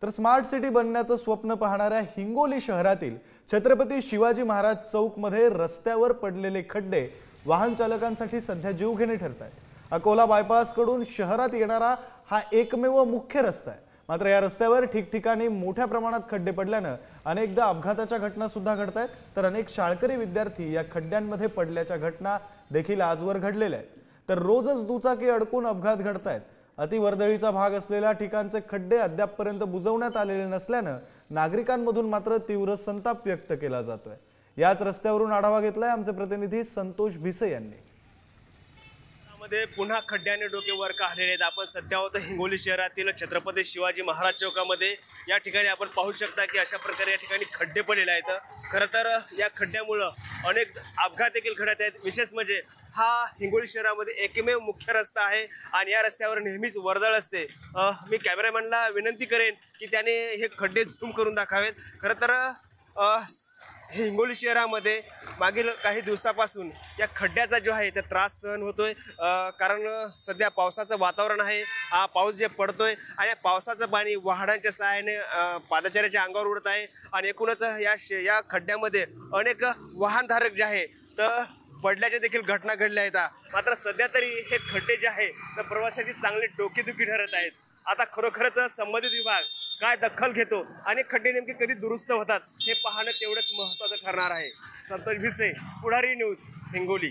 तर smart city बनण्याचं स्वप्न पाहणाऱ्या हिंगोली शहरातील छत्रपती शिवाजी महाराज चौक मध्ये रस्त्यावर पडलेले खड्डे वाहन चालकांसाठी सध्या जीवघेणे ठरत आहेत। अकोला बायपास कडून शहरात येणारा हा एकमेव मुख्य रस्ता आहे। मात्र या रस्त्यावर ठिकठिकाणी मोठ्या प्रमाणात खड्डे पडल्याने अनेकदा अपघाताच्या घटना सुद्धा घडत आहेत, तर अनेक शाळकरी विद्यार्थी या खड्ड्यांमध्ये पडल्याच्या घटना देखील आजवर घडलेल्या आहेत। तर रोजच दुचाकी अडकून अपघात घडत आहेत। अतिवर्दळीचा भाग असलेल्या ठिकाणचे खड्डे अद्यापपर्यंत बुजवण्यात आलेले नसल्याने नागरिकांमधून मात्र तीव्र संताप व्यक्त केला जातोय। याच रस्त्यावरून आढावा घेतलाय आमचे प्रतिनिधी संतोष भिसे यांनी। पुन्हा खड्ड्याने डोके वर काढलेले आहेत। आपण सध्या होतो हिंगोली शहरातील छत्रपती शिवाजी महाराज चौकामध्ये। या ठिकाणी आपण पाहू शकता की अशा प्रकारे या ठिकाणी खड्डे पडलेले आहेत। खरं तर या खड्ड्यामुळे अनेक अपघात देखील घडत आहेत। विशेष म्हणजे हा हिंगोली शहरामध्ये एकमेव मुख्य रस्ता आहे आणि या रस्त्यावर नेहमीच वर्दळ असते। मी कॅमेरामॅनला विनंती करेन की त्याने हे खड्डे झूम करून दाखवावेत। खरं तर हिंगोली शहरामध्ये मागील काही दिवसापासून या खड्ड्याचा जो आहे ते त्रास सहन होतोय, कारण सध्या पावसाचं वातावरण आहे। हा पाऊस जे पडतोय आणि पावसाचं पाणी वाहनांच्या सहाय्याने पादचाऱ्याच्या अंगावर उडत आहे आणि एकूणच या खड्ड्यामध्ये अनेक वाहनधारक जे आहे तर पडल्याच्या देखील घटना घडल्या आहेत। मात्र सध्या तरी हे खड्डे जे आहे तर प्रवाशांची चांगली डोकेदुखी ठरत आहेत। आता खरोखरच संबंधित विभाग काय दखल घेतो आणि खड्डे नेमके कधी दुरुस्त होतात हे पाहणं तेवढंच महत्त्वाचं ठरणार आहे। संतोष भिसे, पुढारी न्यूज, हिंगोली।